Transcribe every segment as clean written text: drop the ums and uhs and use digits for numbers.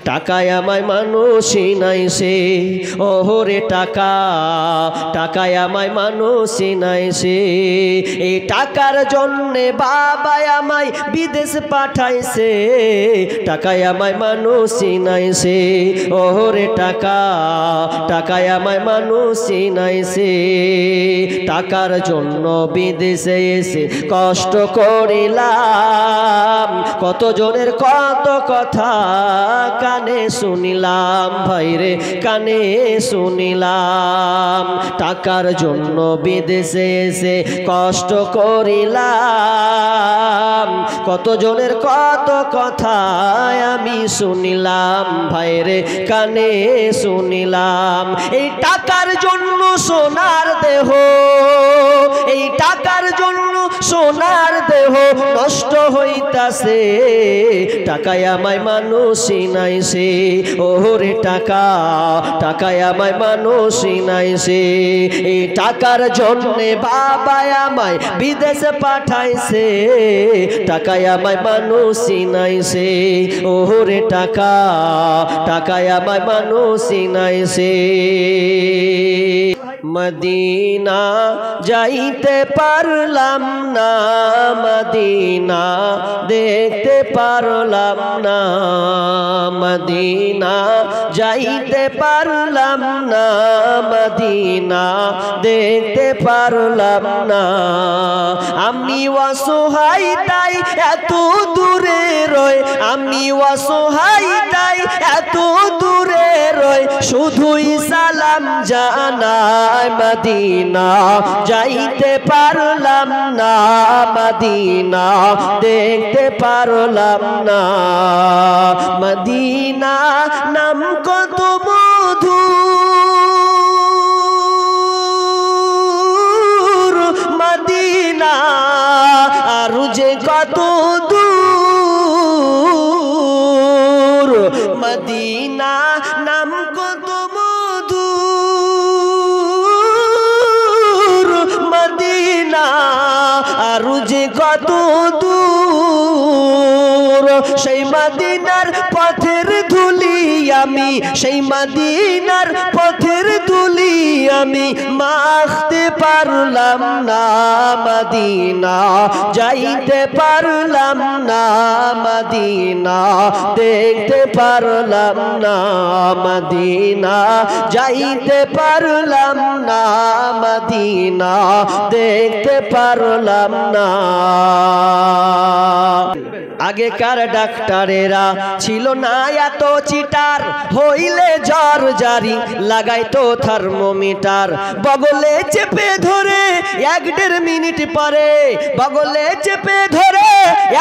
টাকায় আমায় মানুষ চিনাইছে ওহরে টাকা টাকায় আমায় মানুষ চিনাইছে এই টাকার জন্যে বাবা আমায় বিদেশ পাঠাইছে টাকায় আমায় মানুষ চিনাইছে ওহরে টাকা টাকায় আমায় মানুষ চিনাইছে টাকার জন্য বিদেশে এসে কষ্ট করিলাম কত জনের কত কথা কানে শুনিলাম ভাইরে কানে শুনিলাম টাকার জন্য বিদেশে এসে কষ্ট করিলাম কত জনের কত কথা আমি শুনিলাম ভাইরে কানে শুনিলাম এই টাকার জন্য সোনার দেহ এই টাকার জন্য সোনার দেহ নষ্ট হইতাছে টাকায় আমায় মানুষ চিনাইছে ওরে টাকা টাকায় আমায় মানুষ চিনাইছে এই টাকার জন্যে বাবা আমায় বিদেশে পাঠাইছে টাকায় আমায় মানুষ চিনাইছে ওরে টাকা টাকায় আমায় মানুষ চিনাইছে মদিনা যাইতে পারলাম না মদিনা দেখতে পারলাম না মদিনা যাইতে পারলাম না মদিনা দেখতে পারলাম না আমি অসহায় তাই এত দূরে রই আমি অসহায় তাই এত দূরে রই শুধুই সালাম জানাই মদিনা যাইতে পারলাম না মদিনা দেখতে পারলাম না মদিনা নাম কত মধুর মদিনা আর যে কত দূর মদিনা নাম কত মদিনা আর যে কত দূর সেই মদিনার পথের ধুলি আমি সেই মদিনার পথের ধুলি আমি মাখতে পারলাম না মদিনা যাইতে পারলাম না মদিনা দেখতে পারলাম না মদিনা যাইতে পারলাম না মদিনা দেখতে পারলাম না আগেকার ডাক্তারেরা ছিল না এত চিটার হইলে জ্বর জারি লাগাইতো থার্মোমিটার বগলে চেপে ধরে 1-1.5 মিনিট পরে বগলে চেপে ধরে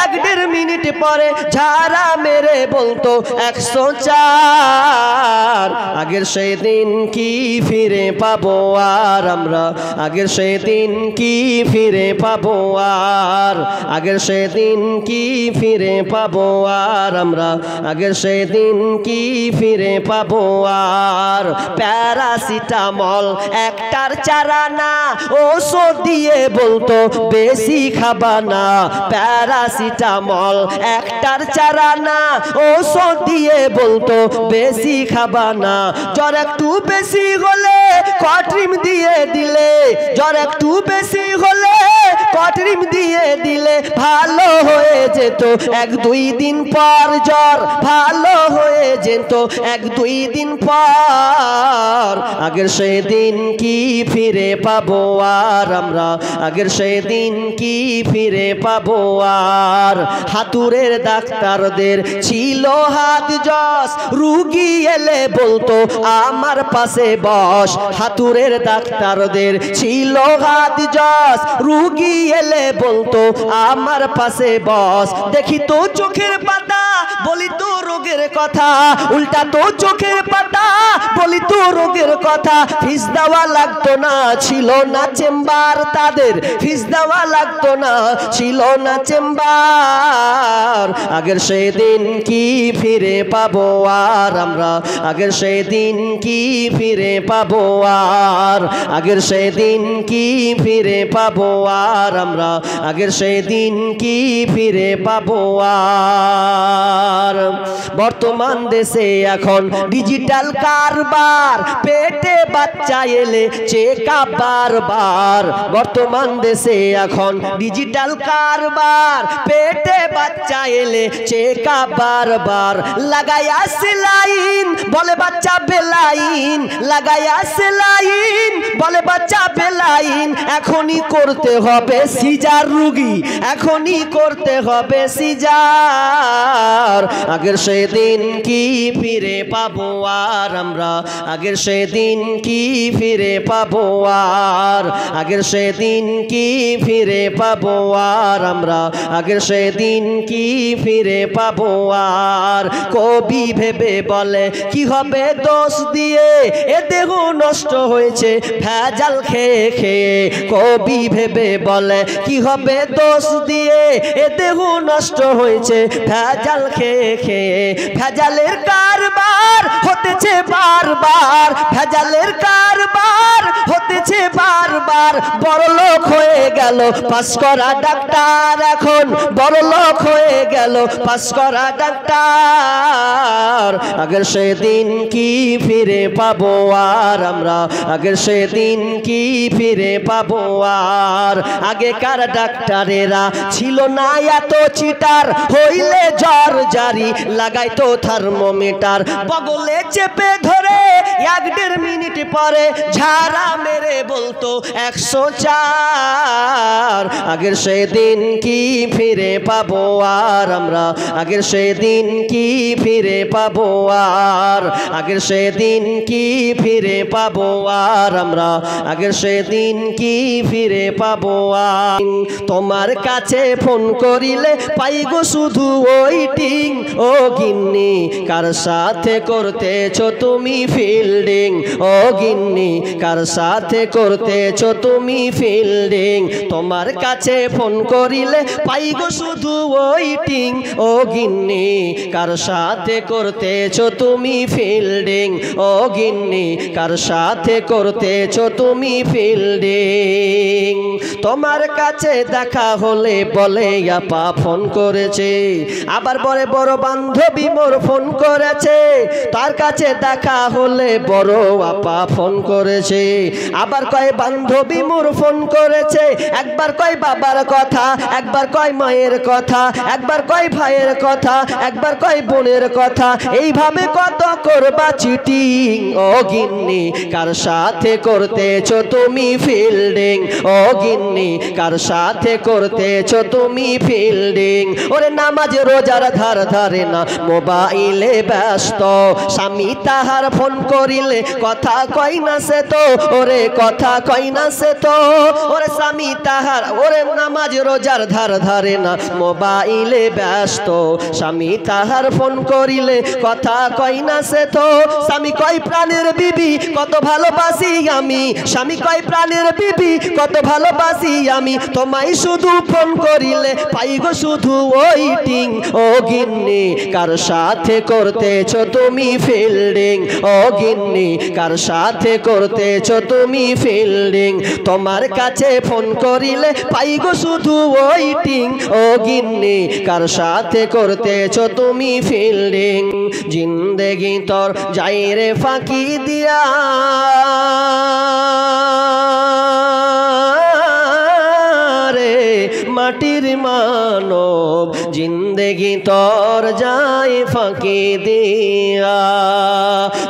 1-1.5 মিনিট পরে ঝাড়া মেরে বলতো 104 আগের সেই দিন কি ফিরে পাবো আর আমরা আগের সেই দিন কি ফিরে পাবো আর আগের সেই দিন কি ফিরে পাবো আর আমরা আগের সেই দিন কি ফিরে পাবো আর প্যারাসিটামল একটার চারা না ওষুধ দিয়ে বলতো বেশি খাবা না প্যারাসিটামল একটার চারা না ওষুধ দিয়ে বলতো বেশি খাবা না জ্বর একটু বেশি হলে কট্রিম দিয়ে দিলে জ্বর একটু বেশি হলে কট্রিম দিয়ে দিলে ভালো হয়ে যেত 1-2 দিন পর জ্বর ভালো হয়ে যেত 1-2 দিন পর আগের সেই দিন কি ফিরে পাবো আর আমরা আগের সেই দিন কি ফিরে পাবো আর হাতুড়ের ডাক্তারদের ছিল হাত জস রুগী এলে বলতো আমার পাশে বস হাতুড়ের ডাক্তারদের ছিল হাত জস রুগী এলে বলতো আমার পাশে বস দেখি তো চোখের পাতা বলি তো রোগের কথা উল্টা তো চোখের পাতা বলি তো রোগের কথা ফিস দেওয়া লাগতো না ছিল না চেম্বার তাদের ফিস দেওয়া লাগতো না ছিল না চেম্বার আগের সেই দিন কি ফিরে পাবো আর আমরা আগের সেই দিন কি ফিরে পাবো আর আগের সেই দিন কি ফিরে পাবো আর আর আমরা আগের সেই দিন কি ফিরে পাবো আর বর্তমান দেশে এখন ডিজিটাল কারবার পেটে বাচ্চা এলে চেকআপ বারবার বর্তমান দেশে এখন ডিজিটাল কারবার পেটে বাচ্চা এলে চেকআপ বারবার লাগায়া সেলাইন বলে বাচ্চা বেলাইন লাগায়া সেলাইন বলে বাচ্চা বেলাইন এখনই করতে হবে সিজার রুগী এখনই করতে হবে সিজার আগের সেদিন কি ফিরে পাবো আর আমরা আগের সেদিন কি ফিরে পাবো আর আগের সেদিন কি ফিরে পাবো আর আমরা আগের সেদিন কি ফিরে পাবো আর কবি ভেবে বলে কি হবে দোষ দিয়ে এ দেহ নষ্ট হয়েছে ভেজাল খেয়ে খেয়ে কবি ভেবে বলে কি হবে দোষ দিয়ে এ দেহ নষ্ট হয়েছে ভেজাল খেয়ে খেয়ে ভেজালের কারবার হতেছে বারবার ভেজালের কারবার হতেছে বারবার বড়লোক হয়ে গেল পাস করা ডাক্তার এখন বড়লোক হয়ে গেল পাস করা ডাক্তার আগের সেদিন কি ফিরে পাবো আর আমরা আগের সেদিন কি ফিরে পাবো আর আগেকার ডাক্তারেরা ছিল না এত চিটার হইলে জ্বর জারি লাগাইতো থার্মোমিটার বগলে চেপে ধরে 1-1.5 মিনিট পরে ঝাড়া মেরে বলতো 104 আগের সেদিন কি ফিরে পাবো আর আমরা আগের সেদিন কি ফিরে পাবো আর আগের সেদিন কি ফিরে পাবো আর আমরা আগের সেদিন কি ফিরে পাবো আর তোমার কাছে ফোন করিলে পাই গো শুধু ওয়েটিং ও গিন্নি কার সাথে করতেছো তুমি ফিল্ডিং ও গিন্নি কার সাথে করতেছো তুমি ফিল্ডিং তোমার কাছে ফোন করিলে পাই গো শুধু ওয়েটিং ও গিন্নি কার সাথে করতেছো তুমি ফিল্ডিং ও গিন্নি কার সাথে করতেছো তুমি ফিল্ডিং তোমার কাছে দেখা হলে বলে আপা ফোন করেছে আবার বড় বড় বান্ধবী মোর ফোন করেছে তার কাছে দেখা হলে বড় আপা ফোন করেছে আবার কয় বান্ধবী মোর ফোন করেছে একবার কয় বাবার কথা একবার কয় মায়ের কথা একবার কয় ভাইয়ের কথা একবার কয় বোনের কথা এইভাবে কত করবা চিটিং ও গিন্নি কার সাথে করতেছো তুমি ফিল্ডিং ও গিন্নি কার সাথে করতেছো তুমি ফিল্ডিং ওরে নামাজ রোজার ধার ধারে না মোবাইলে ব্যস্ত স্বামী তাহার ফোন করিলে কথা কই না সে তো ওরে কথা কই না সে তো ওরে স্বামী তাহার ওরে নামাজ রোজার ধার ধারে না মোবাইলে ব্যস্ত স্বামী তাহার ফোন করিলে কথা কই না সে তো স্বামী কয় প্রাণের বিবি কত ভালোবাসি আমি স্বামী কয় প্রাণের বিবি কত ভালোবাসি আমি তোমায় শুধু ফোন করিলে পাই গো শুধু ওয়েটিং ও গিন্নি কার সাথে করতেছো তুমি ফিল্ডিং ও গিন্নি কার সাথে করতেছো তুমি ফিল্ডিং তোমার কাছে ফোন করিলে পাই গো শুধু ওয়েটিং ও গিন্নি কার সাথে করতেছো তুমি ফিল্ডিং জিন্দেগি তোর যাই রে ফাঁকি দিয়া মাটির মানব জিন্দেগি তোর যায় ফাঁকি দিয়া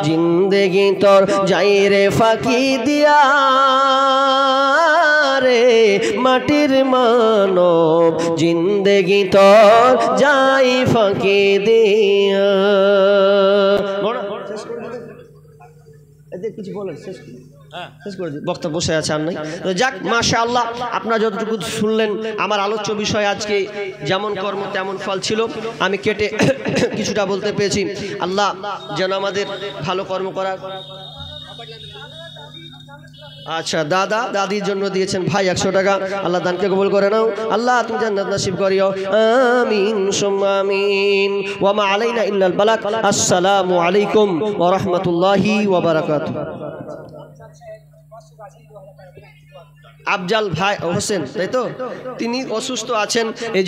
জিন্দেগি তোর যাই রে ফাঁকি দিয়া রে মাটির মানব জিন্দেগি তোর যায় ফাঁকি দিয়া কিছু বলেন শেষ বক্তা বসে আছে আর নাই যাক মাশাআল্লাহ আপনারা যতটুকু শুনলেন আমার আলোচ্য বিষয় আজকে যেমন কর্ম তেমন ফল ছিল আমি কেটে কিছুটা বলতে পেরেছি আল্লাহ যেন আমাদের ভালো কর্ম করার আচ্ছা দাদা দাদির জন্য দিয়েছেন ভাই 100 টাকা আল্লাহ দানকে কবুল করে নাও আল্লাহ তুমি জান্নাত নসিব করিও আমিন সুম্মা আমিন ওয়া মা আলাইনা ইল্লাল বালাগ আসসালামু আলাইকুম ওয়া রাহমাতুল্লাহি ওয়া বারাকাতুহু আফজাল ভাই হোসেন, তাই তো? তিনি অসুস্থ আছেন, এই